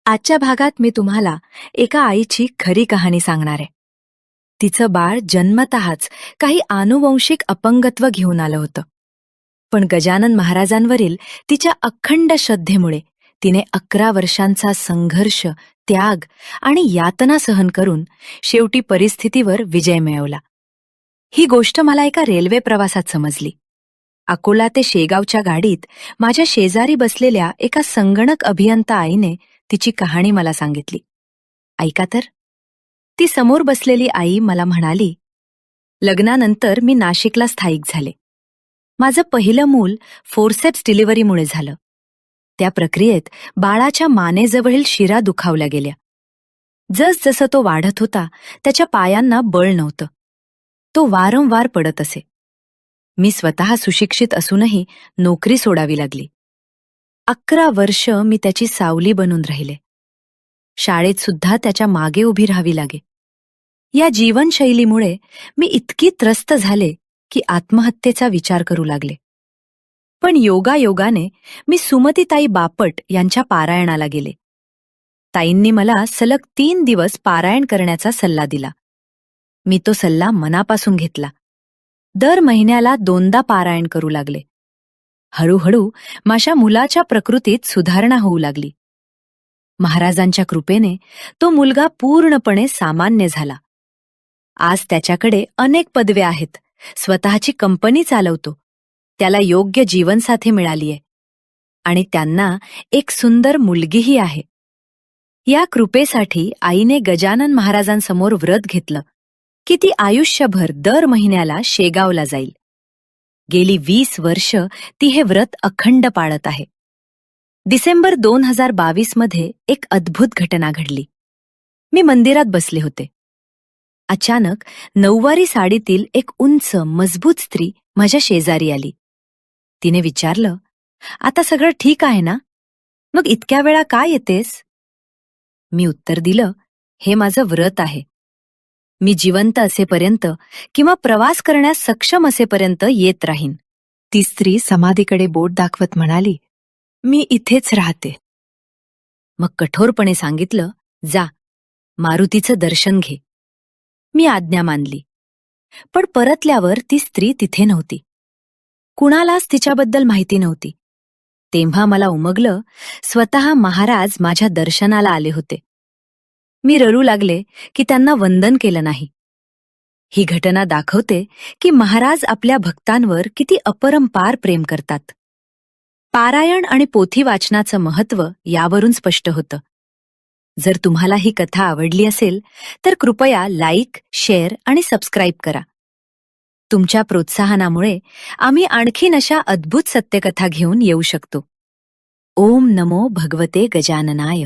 आजच्या भागात मी तुम्हाला एका आईची खरी कहाणी सांगणार आहे. तिचं बाळ जन्मतःच काही आनुवंशिक अपंगत्व घेऊन आलं होतं. पण गजानन महाराजांवरील तिच्या अखंड श्रद्धेमुळे तिने 11 वर्षांचा संघर्ष, त्याग आणि यातना सहन करून शेवटी परिस्थितीवर विजय मिळवला. ही गोष्ट मला एका रेल्वे प्रवासात समजली. अकोला ते शेगावच्या गाडीत माझ्या शेजारी बसलेल्या एका संगणक अभियंता आईने तिची कहाणी मला सांगितली. ऐका तर. ती समोर बसलेली आई मला म्हणाली, लग्नानंतर मी नाशिकला स्थायिक झाले. माझं पहिलं मूल फोर्सेप्स डिलिव्हरीमुळे झालं. त्या प्रक्रियेत बाळाच्या मानेजवळील शिरा दुखावल्या गेल्या. जसजसं तो वाढत होता त्याच्या पायांना बळ नव्हतं. तो वारंवार पडत असे. मी स्वतः सुशिक्षित असूनही नोकरी सोडावी लागली. 11 वर्ष मी त्याची सावली बनून राहिले. शाळेत सुद्धा त्याच्या मागे उभी राहावी लागे. या जीवनशैलीमुळे मी इतकी त्रस्त झाले की आत्महत्येचा विचार करू लागले. पण योगायोगाने मी सुमतीताई बापट यांच्या पारायणाला गेले. ताईंनी मला सलग 3 दिवस पारायण करण्याचा सल्ला दिला. मी तो सल्ला मनापासून घेतला. दर महिन्याला 2दा पारायण करू लागले. हळूहळू माझ्या मुलाच्या प्रकृतीत सुधारणा होऊ लागली. महाराजांच्या कृपेने तो मुलगा पूर्णपणे सामान्य झाला. आज त्याच्याकडे अनेक पदव्या आहेत. स्वतःची कंपनी चालवतो. त्याला योग्य जीवनसाथी मिळालीये आणि त्यांना एक सुंदर मुलगीही आहे. या कृपेसाठी आईने गजानन महाराजांसमोर व्रत घेतलं की ती आयुष्यभर दर महिन्याला शेगावला जाईल. गेली 20 वर्ष ती हे व्रत अखंड पाळत आहे. डिसेंबर 2022 मध्ये एक अद्भुत घटना घडली. मी मंदिरात बसले होते. अचानक नऊवारी साडीतील एक उंच मजबूत स्त्री माझ्या शेजारी आली. तिने विचारलं, आता सगळं ठीक आहे ना? मग इतक्या वेळा का येतेस? मी उत्तर दिलं, हे माझं व्रत आहे. मी जिवंत असेपर्यंत किंवा प्रवास करण्यास सक्षम असेपर्यंत येत राहीन. ती स्त्री समाधीकडे बोट दाखवत म्हणाली, मी इथेच राहते. मग कठोरपणे सांगितलं, जा, मारुतीचं दर्शन घे. मी आज्ञा मानली. पण परतल्यावर ती स्त्री तिथे नव्हती. कुणालाच तिच्याबद्दल माहिती नव्हती. तेव्हा मला उमगलं, स्वतः महाराज माझ्या दर्शनाला आले होते. मी रडू लागले की त्यांना वंदन केलं नाही. ही घटना दाखवते की महाराज आपल्या भक्तांवर किती अपरंपार प्रेम करतात. पारायण आणि पोथी वाचनाचं महत्त्व यावरून स्पष्ट होतं. जर तुम्हाला ही कथा आवडली असेल तर कृपया लाईक, शेअर आणि सबस्क्राईब करा. तुमच्या प्रोत्साहनामुळे आम्ही आणखीन अशा अद्भुत सत्यकथा घेऊन येऊ शकतो. ओम नमो भगवते गजाननाय.